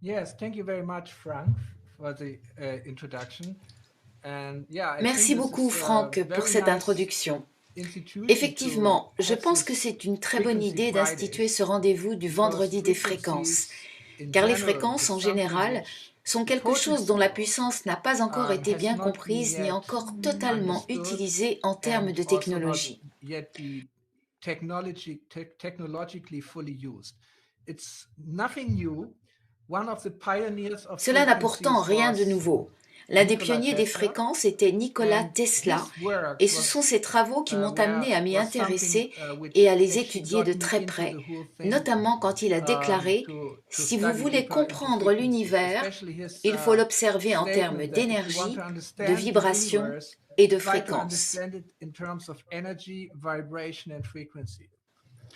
Yes, thank you very much, Frank, for the introduction. And yeah, I think Merci this beaucoup, is a Franck, pour very cette nice introduction. institution to Effectivement, je have pense que this c'est une très bonne Frequency idée d'instituer Fridays ce rendez-vous du because vendredi des fréquences, frequencies in car les general fréquences, is en something général, which sont the quelque chose dont potency la of puissance n'a pas encore été has bien not been comprise ni yet encore totalement understood utilisée en termes and de also not technologie. yet be technologically fully used. It's nothing new. One of the pioneers of Cela n'a pourtant frequencies rien de was nouveau. L'un des Nikola pionniers des Tesla, fréquences était Nikola and Tesla, his work et ce sont was ses travaux qui m'ont amené à m'y something intéresser et which à les actually étudier de got me très into près, the whole thing notamment quand il a déclaré to Si vous study voulez deeper into comprendre frequencies, l'univers, especially his il faut l'observer en termes statement that if you want d'énergie, to de understand the vibration universe, et de try to fréquence. understand it in terms of energy, vibration, and frequency.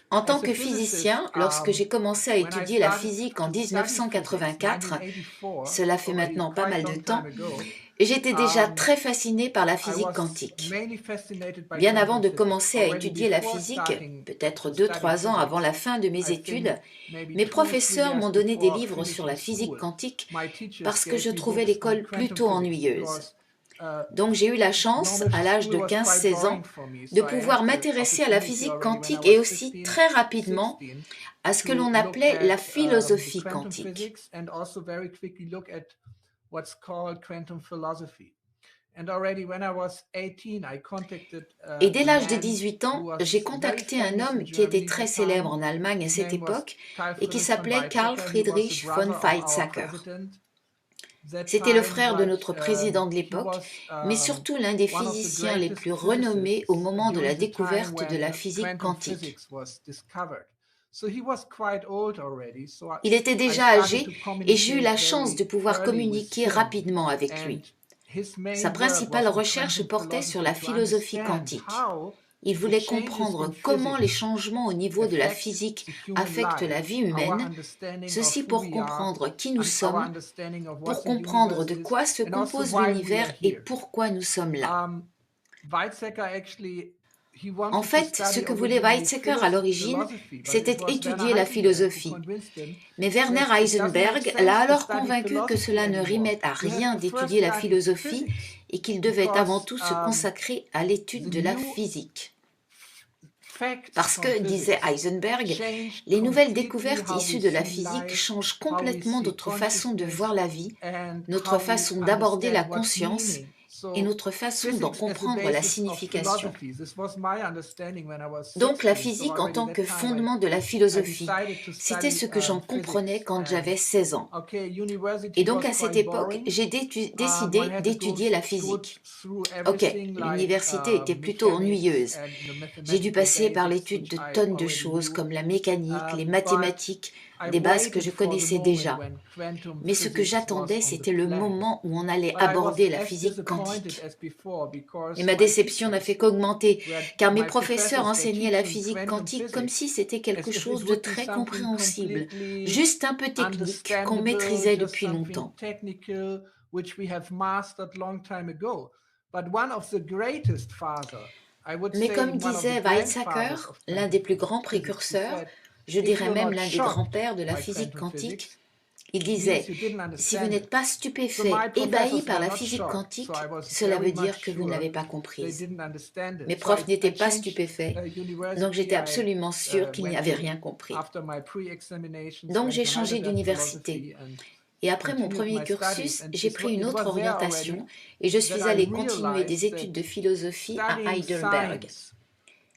En tant As a que physicist, physicien, lorsque j'ai commencé à when I étudier la started physique en to study physics, 1984, 1984, cela fait already maintenant pas quite mal de long time temps, ago, j'étais déjà um, très fasciné par la I physique was quantique. mainly fascinated by Bien avant quantum de physics. commencer à Already étudier la before physique, starting peut-être to deux study trois ans avant physics, la fin de mes I études, think maybe mes 2 or 3 professeurs years m'ont donné des before livres sur finishing la physique school, quantique my teachers parce que je gave me trouvais books on l'école quantum plutôt physics ennuyeuse. because uh, Donc j'ai eu la chance, normal à l'âge school de was quite 15-16 boring ans, for me. de So I pouvoir had the m'intéresser à la opportunity physique already when I quantique et was aussi 15, très rapidement 16 à ce que to l'on look appelait la at the philosophie quantum quantique. physics and also very quickly look at what's called quantum philosophy. And already when I was 18, I contacted Et dès a l'âge de man 18 who ans, j'ai was very contacté un famous in homme qui était Germany at the très célèbre time. en Allemagne à His cette name was époque Carl et qui Friedrich von s'appelait Carl Weizsäcker. He was the Friedrich von brother of our Weizsäcker. president that C'était le time, frère de but notre président de he l'époque, was mais surtout l'un des one of the physiciens les plus greatest renommés au physicists moment de la during the time découverte de la when physique quantum quantique. physics was discovered. So he was quite old already. So Il était I déjà started âgé to et j'ai eu communicate la chance de very pouvoir early with communiquer him. rapidement avec And lui. his Sa main work principale was on recherche quantum portait sur la philosophy to philosophie understand quantique. how Il the voulait changes in comprendre comment les physics changements au niveau de la affect physique the human affectent life, la vie our humaine, understanding of ceci who pour we are, comprendre qui nous and our sommes, understanding of what pour the comprendre universe de is, quoi se and also compose why we l'univers are et here. pourquoi nous sommes là. Weizsäcker actually he En wanted to fait, ce study que voulait originally Weizsäcker à l'origine, philosophy, but it c'était was Werner étudier la Heisenberg who philosophie. convinced him. Mais Werner Says it doesn't make Heisenberg l'a sense to alors study convaincu que philosophy cela ne anymore. rimait à You have rien to first d'étudier la study philosophie physics et qu'il devait avant because tout se consacrer à l'étude the de la new physique. facts Parce from que, disait physics Heisenberg, change les nouvelles completely découvertes how we issues de la see physique life, changent how we complètement see notre façon de voir consciousness, la vie, and notre how we façon d'aborder la understand what's conscience meaning. et So notre façon d'en physics as a comprendre la basis of signification. philosophy. This was my understanding when I was Donc la 16. So physique en already tant que that time fondement de la I philosophie, decided to c'était study ce que j'en comprenais physics. quand And j'avais 16 ans. okay, Et university donc was à cette quite époque, boring. j'ai One décidé had to d'étudier la go physique. through Ok, everything like l'université était plutôt mechanics ennuyeuse. and J'ai dû mathematical passer par basics, l'étude which de I tonnes de already choses knew. comme la mécanique, les But mathématiques, I des bases que waited je for the connaissais moment déjà. when quantum Mais ce que physics was j'attendais, on the c'était le plan. moment où on allait But I was aborder la as physique disappointed quantique. as before Et because ma my déception n'a fait teachers qu'augmenter, were car mes my professeurs professors were enseignaient la teaching physique quantum quantique comme physics si c'était quelque as if it chose de would be très something compréhensible, completely juste un peu technique qu'on understandable, maîtrisait just depuis something longtemps. technical which we have mastered long time ago. But one of the greatest father, I would Mais say comme one of the disait grandfathers Weizsäcker, of l'un des quantum plus grands physics, he précurseurs, said, je if dirais you're même not l'un des shocked grands-pères de la by physique quantum quantique, physics, il it means disait you didn't « Si vous understand n'êtes it. pas So my stupéfait, ébahi professors par were la not physique shocked. So quantique, I was cela very veut much dire que vous ne sure l'avez pas they comprise. » didn't understand Mes it. So profs I n'étaient pas changed stupéfaits, donc university. j'étais I absolument sûre qu'il n'y went avait to, rien compris. after my pre-examinations, Donc went j'ai to changé Heidelberg d'université. Philosophy and Et après mon continued premier my studies. cursus, And j'ai pris une it autre was there already orientation et je that suis I allée continuer des realized études that de philosophie à studying Heidelberg. science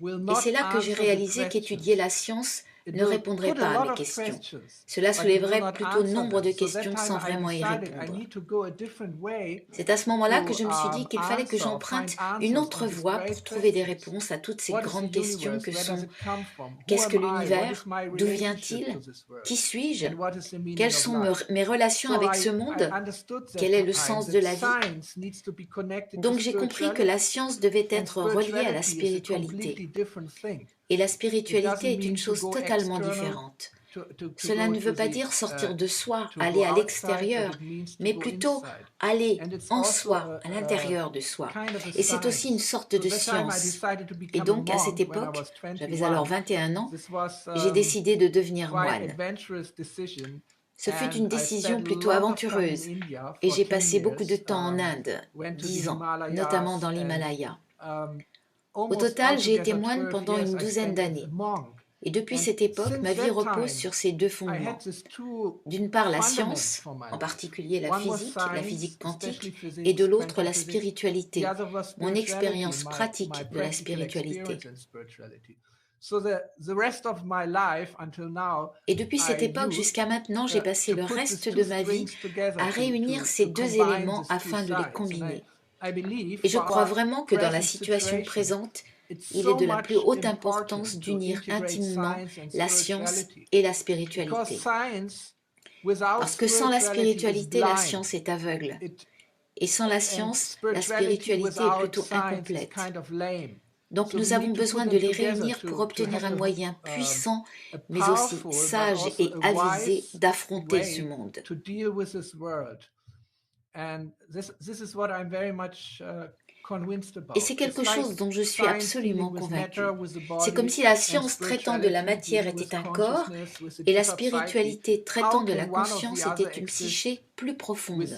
will Et c'est not là que j'ai answer the réalisé qu'étudier questions. la science It ne will répondrait put a pas à lot mes of questions. questions, Cela but it will soulèverait not plutôt answer nombre them. de So that questions time sans I vraiment y decided I répondre. need to go a different way C'est à ce moment-là que to je me suis dit qu'il fallait que answer or find j'emprunte une answers autre on these voie great pour trouver des questions. réponses à toutes ces What is the grandes questions universe? que Where does sont it come from? Who qu'est-ce que am I? What is l'univers? my D'où relationship to vient-il? this world? Qui suis-je? And what is the meaning Quelles of sont life? mes relations So avec ce I monde? understood that Quel est le time sens de that la vie? science needs to be connected to Donc j'ai compris que la spirituality, science devait and être reliée à la spirituality is a spiritualité. completely different thing. Et la It spiritualité doesn't est une mean to chose go totalement external, différente. to Cela go ne to veut pas the dire sortir de soi, to go aller à outside, but l'extérieur, it means to mais go plutôt inside. aller And it's en also soi, à l'intérieur de a soi. kind of a Et c'est aussi une science. sorte So de that time I science. decided to Et become a donc, à cette monk when I époque, was j'avais alors 21. 21 ans, This was j'ai décidé de devenir quite moine. adventurous decision Ce fut une And I décision spent a plutôt lot of time in aventureuse India et for j'ai 10 passé beaucoup de years. temps en Inde, Went to the 10 ans, notamment Himalayas dans and l'Himalaya. um, Au almost total, j'ai été altogether moine 12 pendant years une I douzaine spent as a d'années. monk. Et depuis And cette époque, ma since vie that repose time, sur ces deux I had fondements. these two D'une part, la fundaments science, for my en life. particulier la One was physique science, especially quantique, et de physics, l'autre, quantum la physics. The spiritualité, other was mon spirituality, expérience my pratique de la practical spiritualité. experience in spirituality. So the rest of my life until now, Et depuis cette I époque used jusqu'à maintenant, j'ai passé to le put these reste two de ma vie strings together à réunir ces to deux combine éléments these two afin de les sides. And combiner. I believe Et je for crois our vraiment que dans la present situation situation, présente, it's il est so de la plus much haute important importance to d'unir integrate intimement science and la science spirituality. et la Because spiritualité. science without Parce que sans la spirituality is spiritualité, la blind. science est aveugle. It, Et sans la and science, la spirituality spiritualité est without plutôt science is incomplète. kind of lame. Donc So nous we avons need to put besoin de them les together réunir pour to obtenir un have moyen puissant, a mais aussi powerful but sage also et a avisé wise d'affronter ce way monde. to deal with this world. And this is what I'm very much convinced about. Et c'est quelque chose dont je suis absolument convaincu. C'est comme si la science traitant de la matière était un corps et la spiritualité traitant de la conscience était une psyché plus profonde.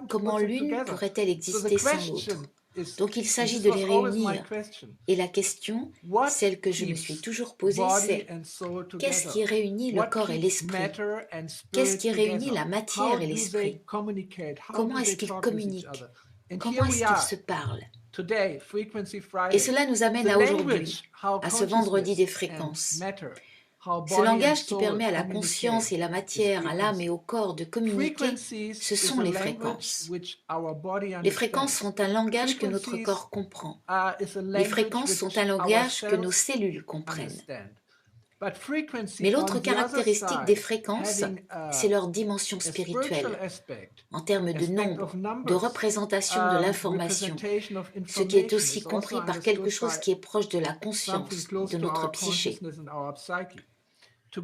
Comment l'une pourrait-elle exister sans l'autre? Donc il s'agit de les réunir. Et la question, celle que je me suis toujours posée, c'est qu'est-ce qui réunit le corps et l'esprit? Qu'est-ce qui réunit la matière et l'esprit? Comment est-ce qu'ils communiquent? Comment est-ce qu'ils se parlent? Et cela nous amène à aujourd'hui, à ce vendredi des fréquences. Ce langage qui permet à la conscience et la matière, à l'âme et au corps de communiquer, ce sont les fréquences. Les fréquences sont un langage que notre corps comprend. Les fréquences sont un langage que nos cellules comprennent. Mais l'autre caractéristique des fréquences, c'est leur dimension spirituelle, en termes de nombre, de représentation de l'information, ce qui est aussi compris par quelque chose qui est proche de la conscience, de notre psyché.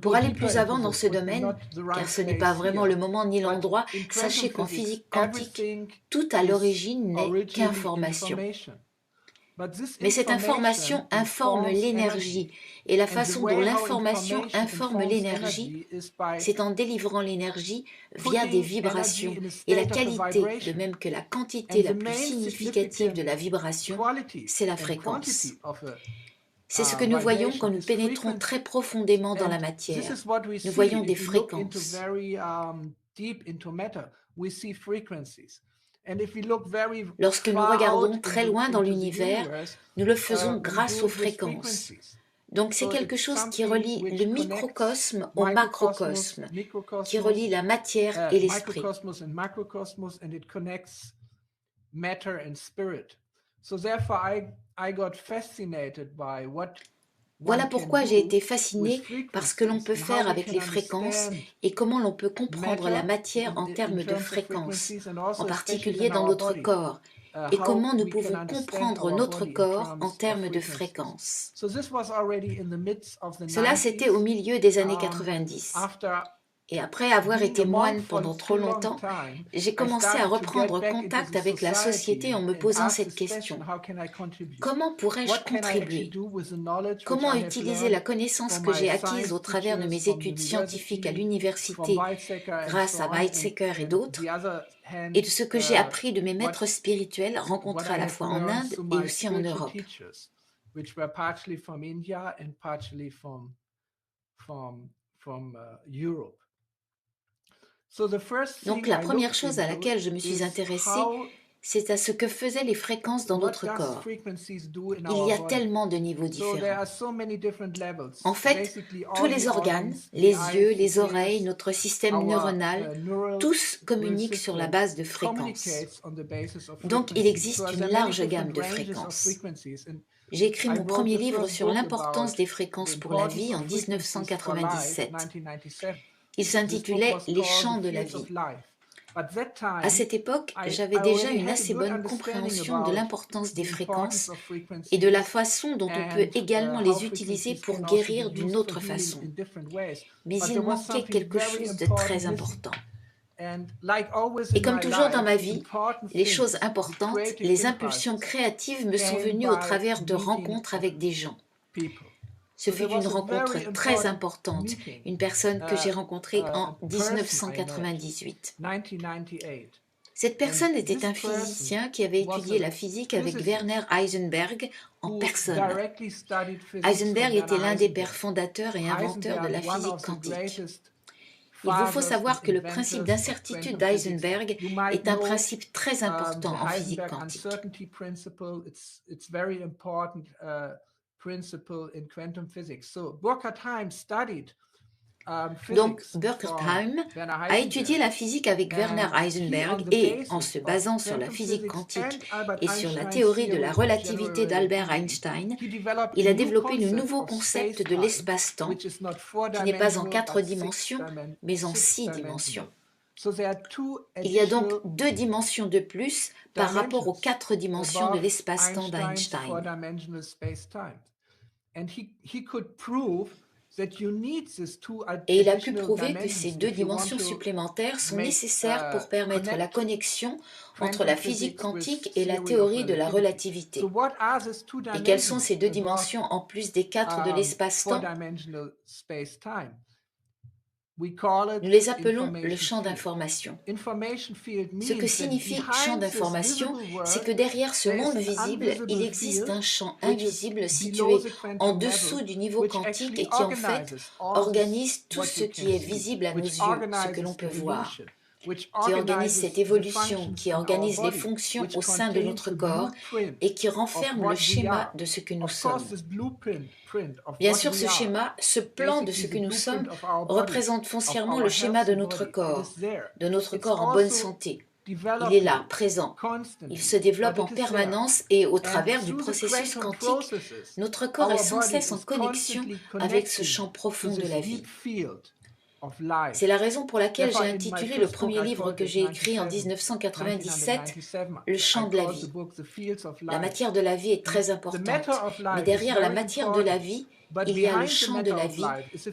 Pour aller plus avant dans ce domaine, car ce n'est pas vraiment le moment ni l'endroit, sachez qu'en physique quantique, tout à l'origine n'est qu'information. Mais cette information informe l'énergie, et la façon dont l'information informe l'énergie, c'est en délivrant l'énergie via des vibrations, et la qualité, de même que la quantité la plus significative de la vibration, c'est la fréquence. C'est ce que nous voyons quand nous pénétrons très profondément dans la matière. Nous voyons des fréquences. Lorsque nous regardons très loin dans l'univers, nous le faisons grâce aux fréquences. Donc c'est quelque chose qui relie le microcosme au macrocosme, qui relie la matière et l'esprit. Voilà pourquoi j'ai été fascinée par ce que l'on peut faire avec les fréquences et comment l'on peut comprendre la matière en termes de fréquences, en particulier dans notre corps, et comment nous pouvons comprendre notre corps en termes de fréquences. Cela, c'était au milieu des années 90. Et après avoir été moine pendant trop longtemps, j'ai commencé à reprendre contact avec la société en me posant cette question. Comment pourrais-je contribuer? Comment utiliser la connaissance que j'ai acquise au travers de mes études scientifiques à l'université grâce à Weizsäcker et d'autres, et de ce que j'ai appris de mes maîtres spirituels rencontrés à la fois en Inde et aussi en Europe? Donc la première chose à laquelle je me suis intéressée, c'est à ce que faisaient les fréquences dans notre corps. Il y a tellement de niveaux différents. En fait, tous les organes, les yeux, les oreilles, notre système neuronal, tous communiquent sur la base de fréquences. Donc il existe une large gamme de fréquences. J'ai écrit mon premier livre sur l'importance des fréquences pour la vie en 1997. Il s'intitulait « Les champs de la vie ». À cette époque, j'avais déjà une assez bonne compréhension de l'importance des fréquences et de la façon dont on peut également les utiliser pour guérir d'une autre façon. Mais il manquait quelque chose de très important. Et comme toujours dans ma vie, les choses importantes, les impulsions créatives me sont venues au travers de rencontres avec des gens. Ce fut une rencontre très importante, une personne que j'ai rencontrée en 1998. Cette personne était un physicien qui avait étudié la physique avec Werner Heisenberg en personne. Heisenberg était l'un des pères fondateurs et inventeurs de la physique quantique. Il vous faut savoir que le principe d'incertitude d'Heisenberg est un principe très important en physique quantique. Donc, Burkhardt a étudié la physique avec Werner Heisenberg et, en se basant sur la physique quantique et sur la théorie de la relativité d'Albert Einstein, il a développé le nouveau concept de l'espace-temps, qui n'est pas en 4 dimensions, mais en 6 dimensions. Il y a donc 2 dimensions de plus par rapport aux 4 dimensions de l'espace-temps d'Einstein. Et il a pu prouver que ces 2 dimensions supplémentaires sont nécessaires pour permettre la connexion entre la physique quantique et la théorie de la relativité. Et quelles sont ces 2 dimensions en plus des 4 de l'espace-temps? Nous les appelons le champ d'information. Ce que signifie champ d'information, c'est que derrière ce monde visible, il existe un champ invisible situé en dessous du niveau quantique et qui en fait organise tout ce qui est visible à nos yeux, ce que l'on peut voir, qui organise cette évolution, qui organise les fonctions au sein de notre corps et qui renferme le schéma de ce que nous sommes. Bien sûr, ce schéma, ce plan de ce que nous sommes, représente foncièrement le schéma de notre corps en bonne santé. Il est là, présent. Il se développe en permanence et au travers du processus quantique, notre corps est sans cesse en connexion avec ce champ profond de la vie. C'est la raison pour laquelle j'ai intitulé le premier livre que j'ai écrit en 1997, Le champ de la vie. La matière de la vie est très importante, mais derrière la matière de la vie, il y a le champ de la vie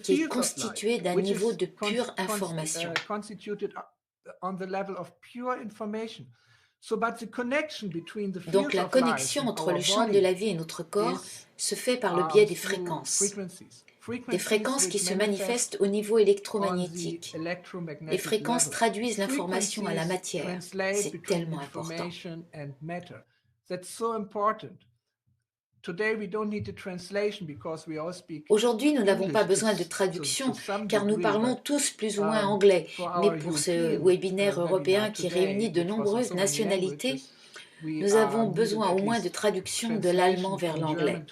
qui est constitué d'un niveau de pure information. Donc la connexion entre le champ de la vie et notre corps se fait par le biais des fréquences. Des fréquences qui se manifestent au niveau électromagnétique. Les fréquences traduisent l'information à la matière. C'est tellement important. Aujourd'hui, nous n'avons pas besoin de traduction car nous parlons tous plus ou moins anglais. Mais pour ce webinaire européen qui réunit de nombreuses nationalités, nous avons besoin au moins de traduction de l'allemand vers l'anglais.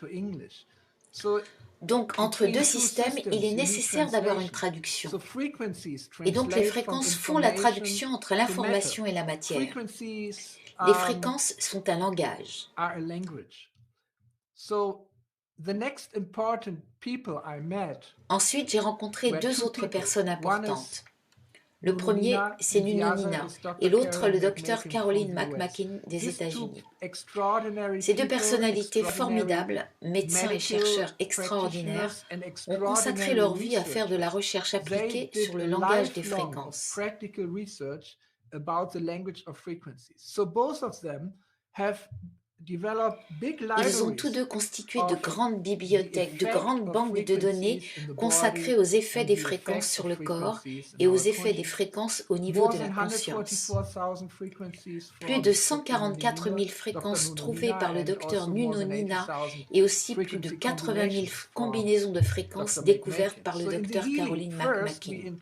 Donc, entre 2 systèmes, il est nécessaire d'avoir une traduction. Et donc, les fréquences font la traduction entre l'information et la matière. Les fréquences sont un langage. Ensuite, j'ai rencontré 2 autres personnes importantes. Le premier, c'est Nuno Nina, et l'autre, le docteur Caroline McMakin des États-Unis. Ces 2 personnalités formidables, médecins et chercheurs extraordinaires, ont consacré leur vie à faire de la recherche appliquée sur le langage des fréquences. Ils ont tous 2 constitué de grandes bibliothèques, de grandes banques de données consacrées aux effets des fréquences sur le corps et aux effets des fréquences au niveau de la conscience. Plus de 144 000 fréquences trouvées par le docteur Nuno Nina et aussi plus de 80 000 combinaisons de fréquences découvertes par le docteur Caroline McMakin.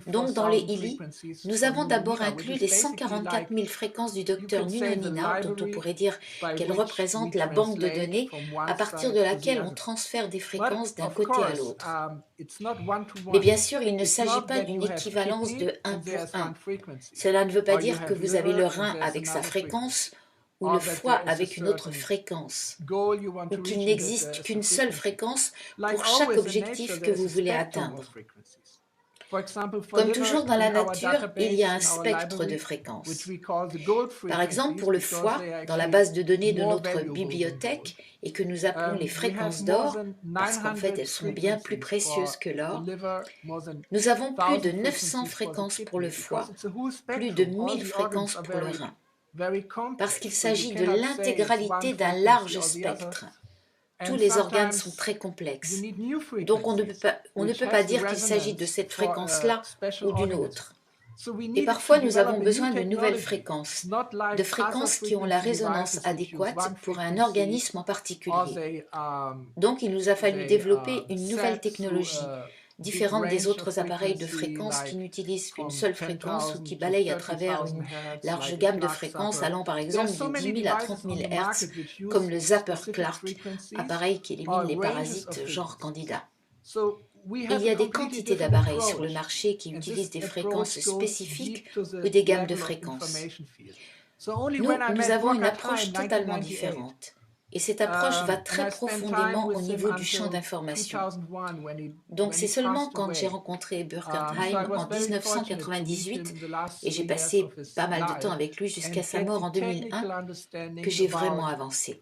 Donc, dans les ILI, nous avons d'abord inclus les 144 000 fréquences du docteur Nuno Nina, dont on pourrait dire qu'elles représentent la banque de données à partir de laquelle on transfère des fréquences d'un côté à l'autre. Mais bien sûr, il ne s'agit pas d'une équivalence de 1 pour 1. Cela ne veut pas dire que vous avez le rein avec sa fréquence ou le foie avec une autre fréquence, ou qu'il n'existe qu'une seule fréquence pour chaque objectif que vous voulez atteindre. Comme toujours dans la nature, il y a un spectre de fréquences. Par exemple, pour le foie, dans la base de données de notre bibliothèque, et que nous appelons les fréquences d'or, parce qu'en fait elles sont bien plus précieuses que l'or, nous avons plus de 900 fréquences pour le foie, plus de 1000 fréquences pour le rein, parce qu'il s'agit de l'intégralité d'un large spectre. tous les organes sont très complexes. Donc on ne peut pas dire qu'il s'agit de cette fréquence-là ou d'une autre. Et parfois, nous avons besoin de nouvelles fréquences, de fréquences qui ont la résonance adéquate pour un organisme en particulier. Donc, il nous a fallu développer une nouvelle technologie, différente des autres appareils de fréquences qui n'utilisent qu'une seule fréquence ou qui balayent à travers une large gamme de fréquences allant par exemple de 10 000 à 30 000 Hz, comme le Zapper Clark, appareil qui élimine les parasites genre Candida. Il y a des quantités d'appareils sur le marché qui utilisent des fréquences spécifiques ou des gammes de fréquences. Nous avons une approche totalement différente. Et cette approche va très profondément au niveau du champ d'information. Donc c'est seulement quand j'ai rencontré Burkhardt en 1998, et j'ai passé pas mal de temps avec lui jusqu'à sa mort en 2001, que j'ai vraiment avancé.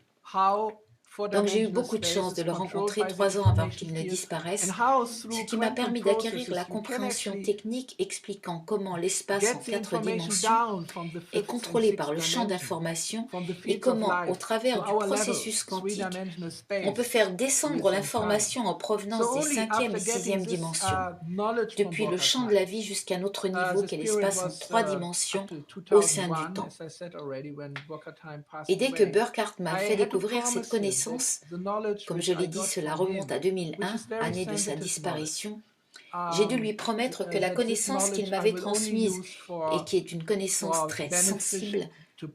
Donc j'ai eu beaucoup de chance de le rencontrer 3 ans avant qu'il ne disparaisse, ce qui m'a permis d'acquérir la compréhension technique expliquant comment l'espace en 4 dimensions est contrôlé par le champ d'information et comment, au travers du processus quantique, on peut faire descendre l'information en provenance des 5e et 6e dimensions, depuis le champ de la vie jusqu'à un autre niveau qu'est l'espace en 3 dimensions au sein du temps. Et dès que Burkhardt m'a fait découvrir cette connaissance, comme je l'ai dit, cela remonte à 2001, année de sa disparition. J'ai dû lui promettre que la connaissance qu'il m'avait transmise, et qui est une connaissance très sensible,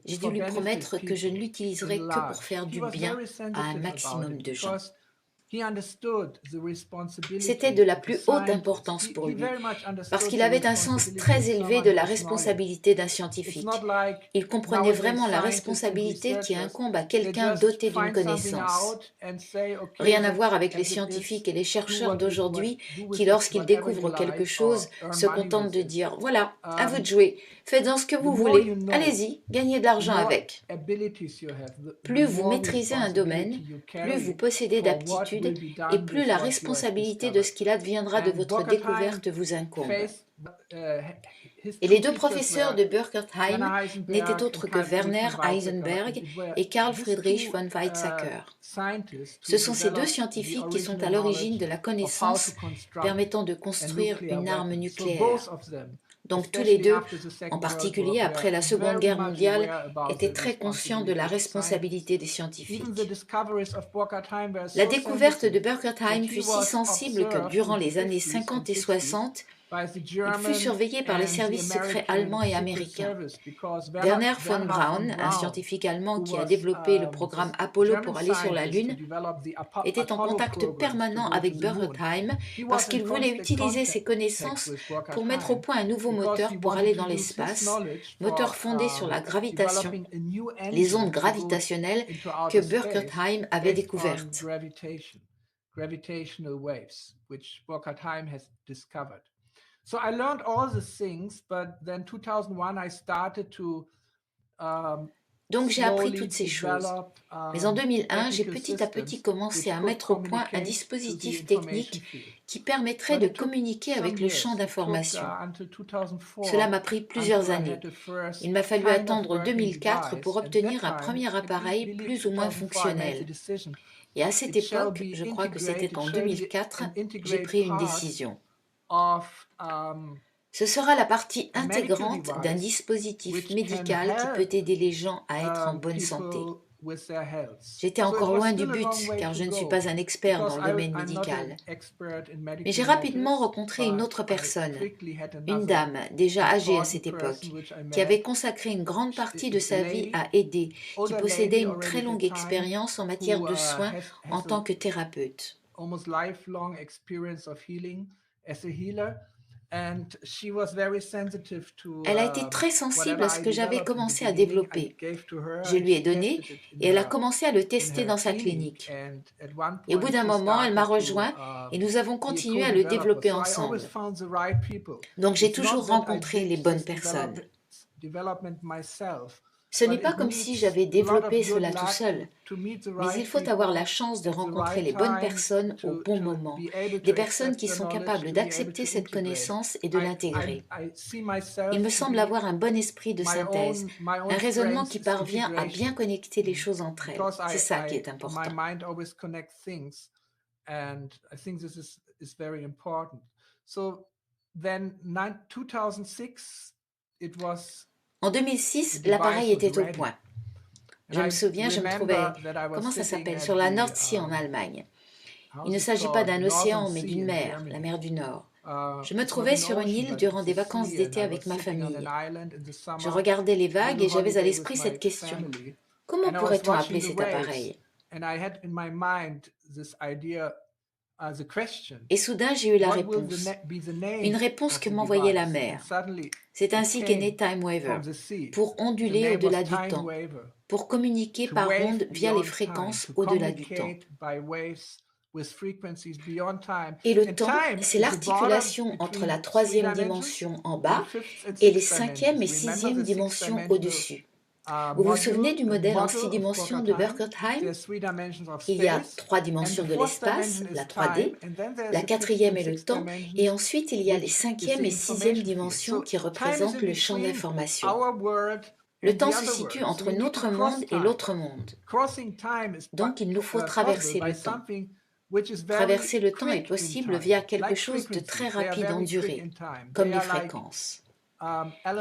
j'ai dû lui promettre que je ne l'utiliserais que pour faire du bien à un maximum de gens. C'était de la plus haute importance pour lui, parce qu'il avait un sens très élevé de la responsabilité d'un scientifique. Il comprenait vraiment la responsabilité qui incombe à quelqu'un doté d'une connaissance. Rien à voir avec les scientifiques et les chercheurs d'aujourd'hui qui, lorsqu'ils découvrent quelque chose, se contentent de dire « Voilà, à vous de jouer, faites-en ce que vous voulez, allez-y, gagnez de l'argent avec ». Plus vous maîtrisez un domaine, plus vous possédez d'aptitudes, et plus la responsabilité de ce qu'il adviendra de votre découverte vous incombe. Et les 2 professeurs de Burkhardt n'étaient autres que Werner Heisenberg et Carl Friedrich von Weizsäcker. Ce sont ces 2 scientifiques qui sont à l'origine de la connaissance permettant de construire une arme nucléaire. Donc tous les 2, en particulier après la Seconde Guerre mondiale, étaient très conscients de la responsabilité des scientifiques. La découverte de Burkhardt fut si sensible que durant les années 50 et 60, il fut surveillé par les services secrets allemands et américains. Werner von Braun, un scientifique allemand qui a développé le programme Apollo pour aller sur la Lune, était en contact permanent avec Burkhardt parce qu'il voulait utiliser ses connaissances pour mettre au point un nouveau moteur pour aller dans l'espace, moteur fondé sur la gravitation, les ondes gravitationnelles que Burkhardt avait découvertes. So I learned all these things, but then 2001 I started to Donc j'ai appris toutes ces choses. Mais en 2001, j'ai petit à petit commencé à mettre au point un dispositif technique qui permettrait de communiquer avec le champ d'information. Cela m'a pris plusieurs années. Il m'a fallu attendre 2004 pour obtenir un premier appareil plus ou moins fonctionnel. Et à cette époque, je crois que c'était en 2004, j'ai pris une décision. Ce sera la partie intégrante d'un dispositif médical qui peut aider les gens à être en bonne santé. J'étais encore loin du but, car je ne suis pas un expert dans le domaine médical. Mais j'ai rapidement rencontré une autre personne, une dame déjà âgée à cette époque, qui avait consacré une grande partie de sa vie à aider, qui possédait une très longue expérience en matière de soins en tant que thérapeute. Elle a été très sensible à ce que j'avais commencé à développer. Je lui ai donné et elle a commencé à le tester dans sa clinique. Et au bout d'un moment, elle m'a rejoint et nous avons continué à le développer ensemble. Donc j'ai toujours rencontré les bonnes personnes. Ce n'est pas comme si j'avais développé cela tout seul, mais il faut avoir la chance de rencontrer les bonnes personnes au bon moment, des personnes qui sont capables d'accepter cette connaissance et de l'intégrer. Il me semble avoir un bon esprit de synthèse, un raisonnement qui parvient à bien connecter les choses entre elles. C'est ça qui est important. En 2006, l'appareil était au point. Je me souviens, je me trouvais, comment ça s'appelle, sur la Nordsee en Allemagne. Il ne s'agit pas d'un océan, mais d'une mer, la mer du Nord. Je me trouvais sur une île durant des vacances d'été avec ma famille. Je regardais les vagues et j'avais à l'esprit cette question. Comment pourrait-on appeler cet appareil? Et soudain, j'ai eu la réponse. Une réponse que m'envoyait la mer. C'est ainsi qu'est né Time Waver, pour onduler au-delà du temps, pour communiquer par ondes via les fréquences au-delà du temps. Et le temps, c'est l'articulation entre la troisième dimension en bas et les cinquième et sixième dimensions au-dessus. Vous vous souvenez du modèle en 6 dimensions de Durkheim? Il y a 3 dimensions de l'espace, la 3D, la 4e est le temps, et ensuite il y a les 5e et 6e dimensions qui représentent le champ d'information. Le temps se situe entre notre monde et l'autre monde. Donc il nous faut traverser le temps. Traverser le temps est possible via quelque chose de très rapide en durée, comme les fréquences.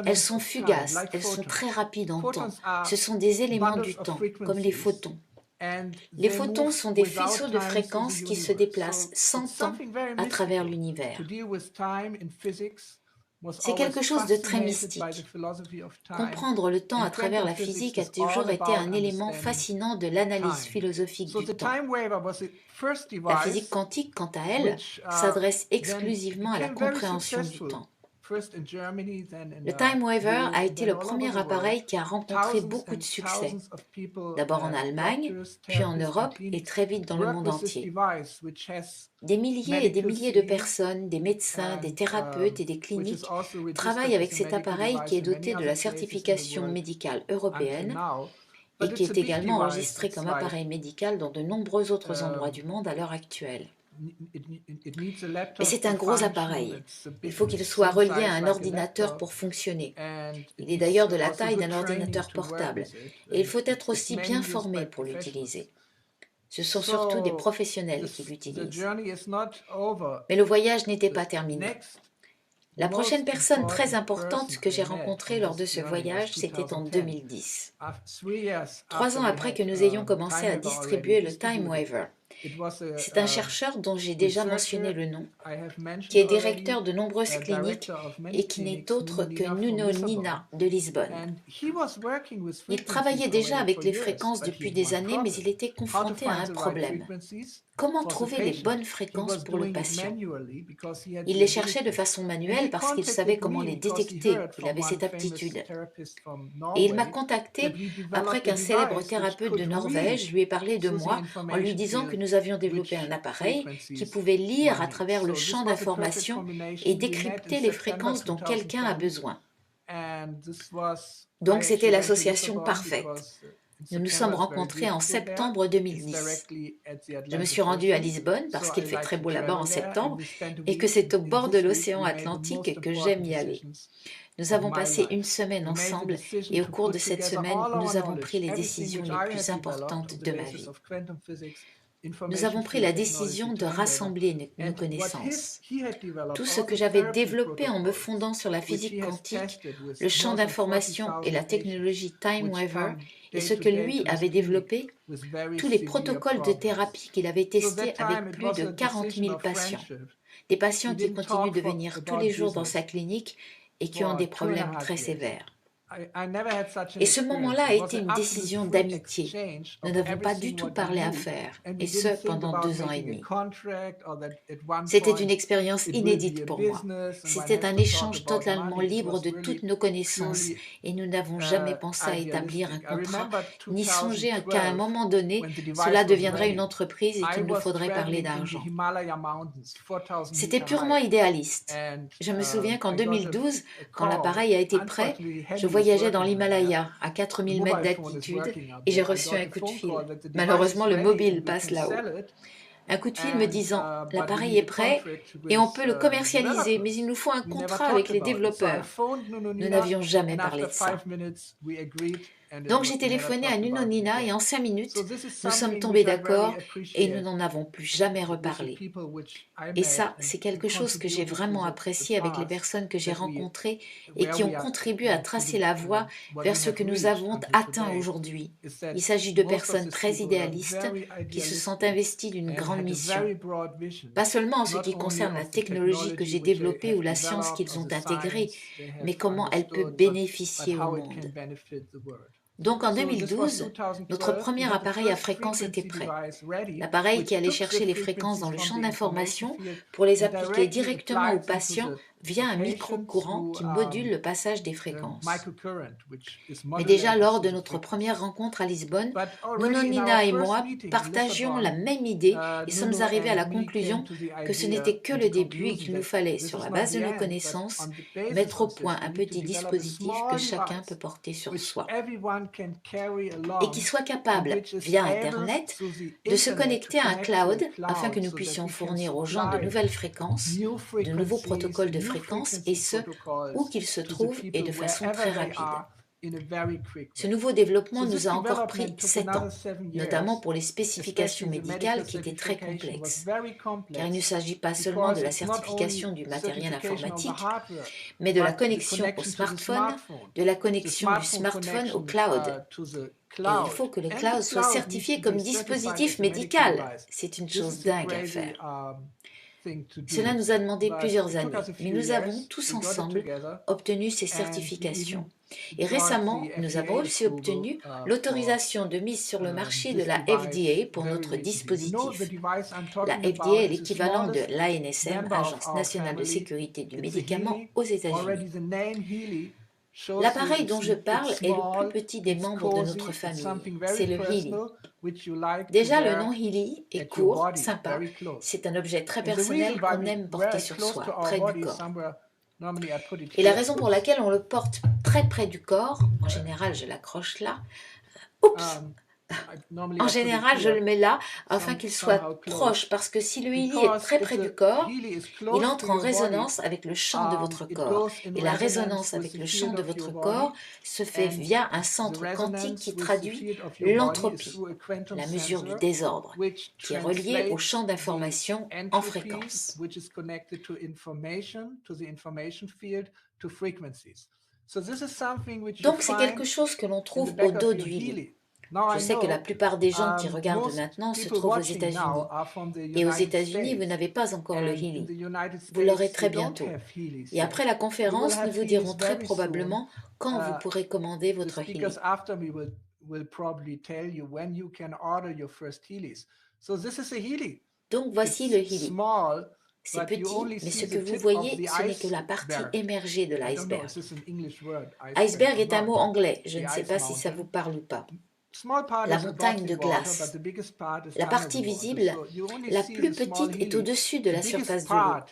Elles sont fugaces, elles sont très rapides en temps. Ce sont des éléments du temps, comme les photons. Les photons sont des faisceaux de fréquences qui se déplacent sans temps à travers l'univers. C'est quelque chose de très mystique. Comprendre le temps à travers la physique a toujours été un élément fascinant de l'analyse philosophique du temps. La physique quantique, quant à elle, s'adresse exclusivement à la compréhension du temps. Le Time Waver a été le premier appareil qui a rencontré beaucoup de succès, d'abord en Allemagne, puis en Europe et très vite dans le monde entier. Des milliers et des milliers de personnes, des médecins, des thérapeutes et des cliniques travaillent avec cet appareil qui est doté de la certification médicale européenne et qui est également enregistré comme appareil médical dans de nombreux autres endroits du monde à l'heure actuelle. Mais c'est un gros appareil. Il faut qu'il soit relié à un ordinateur pour fonctionner. Il est d'ailleurs de la taille d'un ordinateur portable et il faut être aussi bien formé pour l'utiliser. Ce sont surtout des professionnels qui l'utilisent. Mais le voyage n'était pas terminé. La prochaine personne très importante que j'ai rencontrée lors de ce voyage, c'était en 2010. 3 ans après que nous ayons commencé à distribuer le Time Waver. C'est un chercheur dont j'ai déjà mentionné le nom, qui est directeur de nombreuses cliniques et qui n'est autre que Nuno Nina de Lisbonne. Il travaillait déjà avec les fréquences depuis des années, mais il était confronté à un problème. Comment trouver les bonnes fréquences pour le patient? Il les cherchait de façon manuelle parce qu'il savait comment les détecter, il avait cette aptitude. Et il m'a contacté après qu'un célèbre thérapeute de Norvège lui ait parlé de moi en lui disant que nous avions développé un appareil qui pouvait lire à travers le champ d'information et décrypter les fréquences dont quelqu'un a besoin. Donc c'était l'association parfaite. Nous nous sommes rencontrés en septembre 2010. Je me suis rendue à Lisbonne parce qu'il fait très beau là-bas en septembre et que c'est au bord de l'océan Atlantique que j'aime y aller. Nous avons passé une semaine ensemble et au cours de cette semaine, nous avons pris les décisions les plus importantes de ma vie. Nous avons pris la décision de rassembler nos connaissances. Tout ce que j'avais développé en me fondant sur la physique quantique, le champ d'information et la technologie Time Waver, et ce que lui avait développé, tous les protocoles de thérapie qu'il avait testés avec plus de 40 000 patients. Des patients qui continuent de venir tous les jours dans sa clinique et qui ont des problèmes très sévères. Et ce moment-là a été une décision d'amitié. Nous n'avons pas du tout parlé affaires, et ce pendant 2 ans et demi. C'était une expérience inédite pour moi. C'était un échange totalement libre de toutes nos connaissances, et nous n'avons jamais pensé à établir un contrat, ni songé qu'à un moment donné, cela deviendrait une entreprise et qu'il nous faudrait parler d'argent. C'était purement idéaliste. Je me souviens qu'en 2012, quand l'appareil a été prêt, je voyais voyageais dans l'Himalaya à 4000 mètres d'altitude et j'ai reçu un coup de fil. Malheureusement, le mobile passe là-haut. Un coup de fil me disant « L'appareil est prêt et on peut le commercialiser, mais il nous faut un contrat avec les développeurs. » Nous n'avions jamais parlé de ça. Donc j'ai téléphoné à Nuno Nina et en 5 minutes, nous sommes tombés d'accord et nous n'en avons plus jamais reparlé. Et ça, c'est quelque chose que j'ai vraiment apprécié avec les personnes que j'ai rencontrées et qui ont contribué à tracer la voie vers ce que nous avons atteint aujourd'hui. Il s'agit de personnes très idéalistes qui se sont investies d'une grande mission. Pas seulement en ce qui concerne la technologie que j'ai développée ou la science qu'ils ont intégrée, mais comment elle peut bénéficier au monde. Donc en 2012, notre premier appareil à fréquence était prêt. L'appareil qui allait chercher les fréquences dans le champ d'information pour les appliquer directement aux patients via un micro-courant qui module le passage des fréquences. Mais déjà lors de notre première rencontre à Lisbonne, Nuno Nina et moi partagions la même idée et sommes arrivés à la conclusion que ce n'était que le début et qu'il nous fallait, sur la base de nos connaissances, mettre au point un petit dispositif que chacun peut porter sur soi et qui soit capable, via Internet, de se connecter à un cloud afin que nous puissions fournir aux gens de nouvelles fréquences, de nouveaux protocoles de fréquences et ce, où qu'ils se trouvent et de façon très rapide. Ce nouveau développement nous a encore pris 7 ans, notamment pour les spécifications médicales qui étaient très complexes, car il ne s'agit pas seulement de la certification du matériel informatique, mais de la connexion au smartphone, de la connexion du smartphone au cloud. Et il faut que le cloud soit certifié comme dispositif médical. C'est une chose dingue à faire. Cela nous a demandé plusieurs années, mais nous avons tous ensemble obtenu ces certifications. Et récemment, nous avons aussi obtenu l'autorisation de mise sur le marché de la FDA pour notre dispositif. La FDA est l'équivalent de l'ANSM, Agence nationale de sécurité du médicament aux États-Unis. L'appareil dont je parle est le plus petit des membres de notre famille, c'est le Healy. Déjà, le nom Healy est court, sympa. C'est un objet très personnel qu'on aime porter sur soi, près du corps. Et la raison pour laquelle on le porte très près du corps, en général je l'accroche là, en général je le mets là afin qu'il soit proche parce que si le Healy est très près du corps, il entre en résonance avec le champ de votre corps. Et la résonance avec le champ de votre corps se fait via un centre quantique qui traduit l'entropie, la mesure du désordre, qui est reliée au champ d'information en fréquence. Donc c'est quelque chose que l'on trouve au dos du Healy. Je sais que la plupart des gens qui regardent maintenant se trouvent aux États-Unis. Et aux États-Unis, vous n'avez pas encore le Healy. Vous l'aurez très bientôt. Et après la conférence, nous vous dirons très probablement quand vous pourrez commander votre Healy. Donc voici le Healy. C'est petit, mais ce que vous voyez, ce n'est que la partie émergée de l'iceberg. Iceberg est un mot anglais. Je ne sais pas si ça vous parle ou pas. La montagne de glace. La partie visible, la plus petite est au-dessus de la surface de l'eau,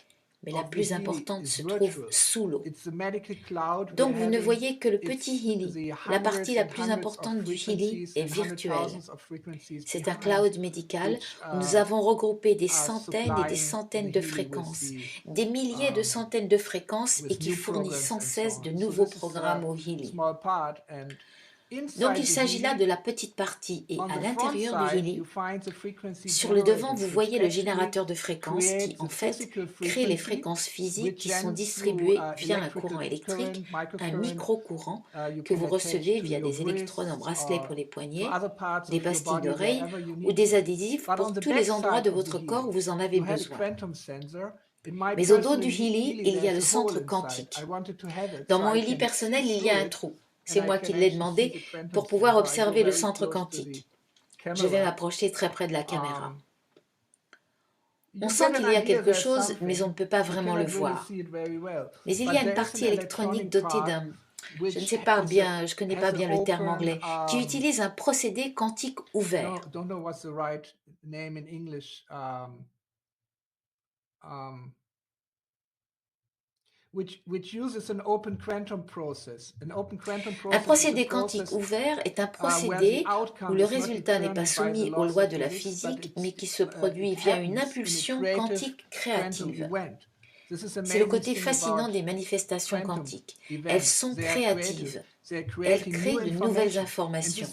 mais la plus importante se trouve sous l'eau. Donc vous ne voyez que le petit Healy. La partie la plus importante du Healy est virtuelle. C'est un cloud médical où nous avons regroupé des centaines et des centaines de fréquences, des milliers de centaines de fréquences et qui fournit sans cesse de nouveaux programmes au Healy. Donc il s'agit là de la petite partie et à l'intérieur du Healy, sur le devant vous voyez le générateur de fréquences qui en fait crée les fréquences physiques qui sont distribuées via un courant électrique, un micro-courant que vous recevez via des électrodes en bracelet pour les poignets, des pastilles d'oreille ou des adhésifs pour tous les endroits de votre corps où vous en avez besoin. Mais au dos du Healy, il y a le centre quantique. Dans mon Healy personnel, il y a un trou. C'est moi qui l'ai demandé pour pouvoir observer le centre quantique. Je vais m'approcher très près de la caméra. On sent qu'il y a quelque chose, mais on ne peut pas vraiment le voir. Mais il y a une partie électronique dotée d'un, je ne sais pas bien, je ne connais pas bien le terme anglais, qui utilise un procédé quantique ouvert. Un procédé quantique ouvert est un procédé où le résultat n'est pas soumis aux lois de la physique, mais qui se produit via une impulsion quantique créative. C'est le côté fascinant des manifestations quantiques. Elles sont créatives. Elles créent de nouvelles informations.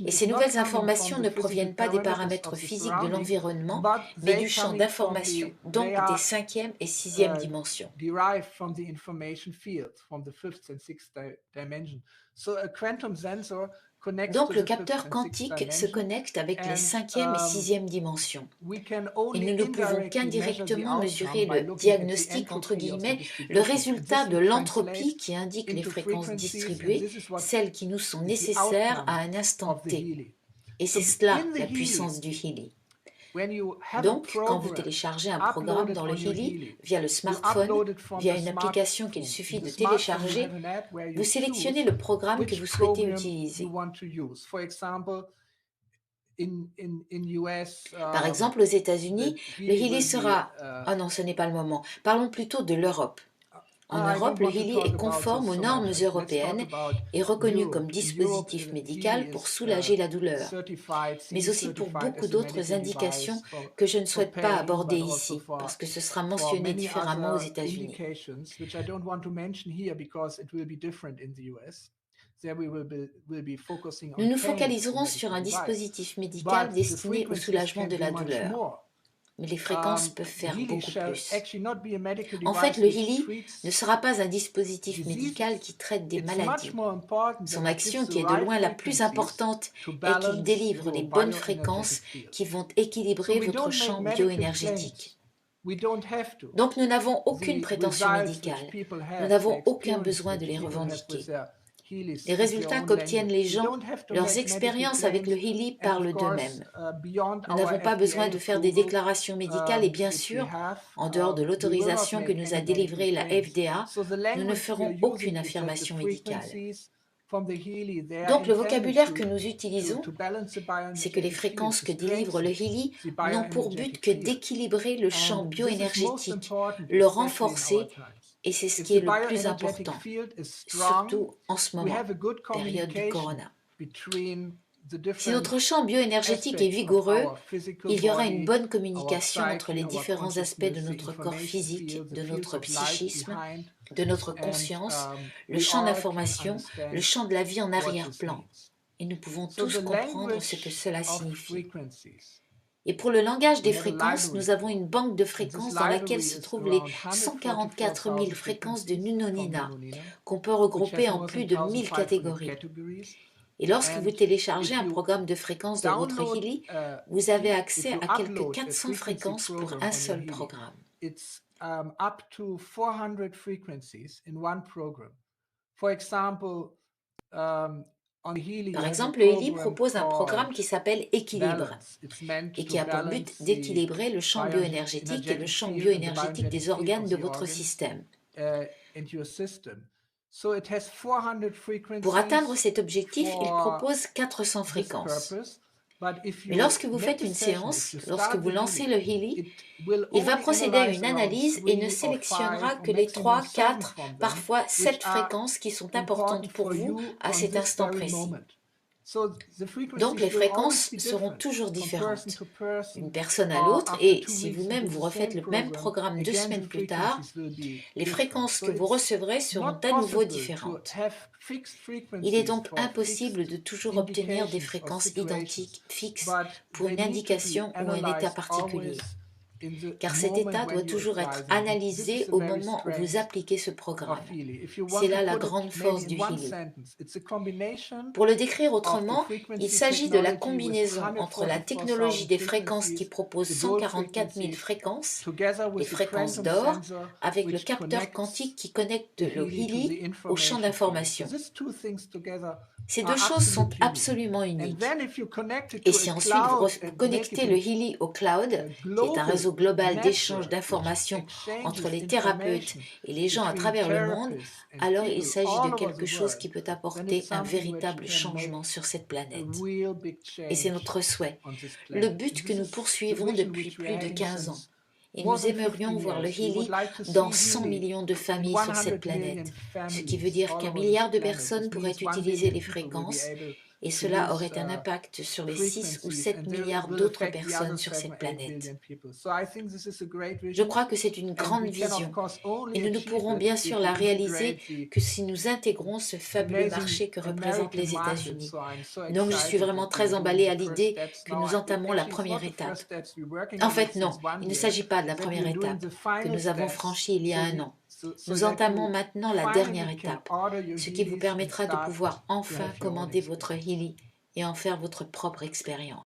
Et ces nouvelles informations ne proviennent pas des paramètres physiques de l'environnement, mais du champ d'information, donc des 5e et 6e dimensions. Donc le capteur quantique se connecte avec les 5e et 6e dimensions. Et nous ne pouvons qu'indirectement mesurer le diagnostic, entre guillemets, le résultat de l'entropie qui indique les fréquences distribuées, celles qui nous sont nécessaires à un instant T. Et c'est cela la puissance du Healy. Donc, quand vous téléchargez un programme dans le Healy via le smartphone, via une application qu'il suffit de télécharger, vous sélectionnez le programme que vous souhaitez utiliser. Par exemple, aux États-Unis, le Healy sera... Ah non, ce n'est pas le moment. Parlons plutôt de l'Europe. En Europe, le Healy est conforme aux normes européennes et reconnu comme dispositif médical pour soulager la douleur, mais aussi pour beaucoup d'autres indications que je ne souhaite pas aborder ici, parce que ce sera mentionné différemment aux États-Unis. Nous nous focaliserons sur un dispositif médical destiné au soulagement de la douleur. Mais les fréquences peuvent faire beaucoup plus. En fait, le Healy ne sera pas un dispositif médical qui traite des maladies. Son action, qui est de loin la plus importante, est qu'il délivre les bonnes fréquences qui vont équilibrer votre champ bioénergétique. Donc nous n'avons aucune prétention médicale. Nous n'avons aucun besoin de les revendiquer. Les résultats qu'obtiennent les gens, leurs expériences avec le Healy parlent d'eux-mêmes. Nous n'avons pas besoin de faire des déclarations médicales et bien sûr, en dehors de l'autorisation que nous a délivrée la FDA, nous ne ferons aucune affirmation médicale. Donc le vocabulaire que nous utilisons, c'est que les fréquences que délivre le Healy n'ont pour but que d'équilibrer le champ bioénergétique, le renforcer, et c'est ce qui est le plus important, surtout en ce moment, période du corona. Si notre champ bioénergétique est vigoureux, il y aura une bonne communication entre les différents aspects de notre corps physique, de notre psychisme, de notre conscience, le champ d'information, le champ de la vie en arrière-plan. Et nous pouvons tous comprendre ce que cela signifie. Et pour le langage des fréquences, nous avons une banque de fréquences dans laquelle se trouvent les 144 000 fréquences de Nunonina, qu'on peut regrouper en plus de 1000 catégories. Et lorsque vous téléchargez un programme de fréquences de votre Healy, vous avez accès à quelques 400 fréquences pour un seul programme. Par exemple, le Healy propose un programme qui s'appelle Équilibre et qui a pour but d'équilibrer le champ bioénergétique et le champ bioénergétique des organes de votre système. Pour atteindre cet objectif, il propose 400 fréquences. Mais lorsque vous faites une séance, lorsque vous lancez le Healy, il va procéder à une analyse et ne sélectionnera que les 3, 4, parfois 7 fréquences qui sont importantes pour vous à cet instant précis. Donc les fréquences seront toujours différentes d'une personne à l'autre et si vous-même vous refaites le même programme 2 semaines plus tard, les fréquences que vous recevrez seront à nouveau différentes. Il est donc impossible de toujours obtenir des fréquences identiques, fixes, pour une indication ou un état particulier. Car cet état doit toujours être analysé au moment où vous appliquez ce programme. C'est là la grande force du Healy. Pour le décrire autrement, il s'agit de la combinaison entre la technologie des fréquences qui propose 144 000 fréquences, les fréquences d'or, avec le capteur quantique qui connecte le Healy au champ d'information. Ces deux choses sont absolument uniques. Et si ensuite vous connectez le Healy au cloud, qui est un réseau global d'échange d'informations entre les thérapeutes et les gens à travers le monde, alors il s'agit de quelque chose qui peut apporter un véritable changement sur cette planète. Et c'est notre souhait, le but que nous poursuivons depuis plus de 15 ans. et nous aimerions voir le Healy dans 100 millions de familles sur cette planète, ce qui veut dire qu'1 milliard de personnes pourraient utiliser les fréquences et cela aurait un impact sur les 6 ou 7 milliards d'autres personnes sur cette planète. Je crois que c'est une grande vision et nous ne pourrons bien sûr la réaliser que si nous intégrons ce fabuleux marché que représentent les États-Unis. Donc je suis vraiment très emballée à l'idée que nous entamons la première étape. En fait, non, il ne s'agit pas de la première étape que nous avons franchie il y a 1 an. Nous entamons maintenant la dernière étape, ce qui vous permettra de pouvoir enfin commander votre Healy et en faire votre propre expérience.